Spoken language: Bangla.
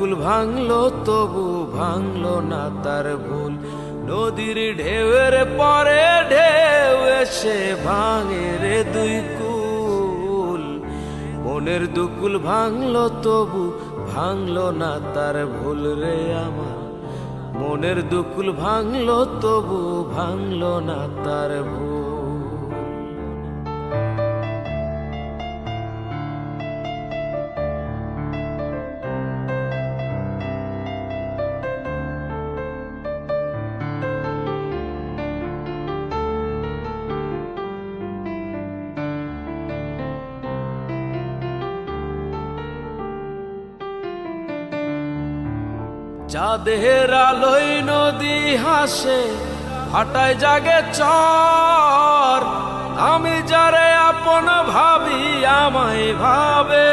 দুকুল ভাঙলো তবু ভাঙলো না তার ভুল। নদীর ঢেউয়ের পরে ঢেউ এসে ভাঙে রে দুই কুল। মনের দুকুল ভাঙলো তবু ভাঙলো না তার ভুল রে আমার। মনের দুকুল ভাঙলো তবু ভাঙলো না তার ভুল। চাঁদের আলোয় নদী হাসে, ভাটায় জাগে চর। আমি যারে আপন ভাবি আমায় ভাবে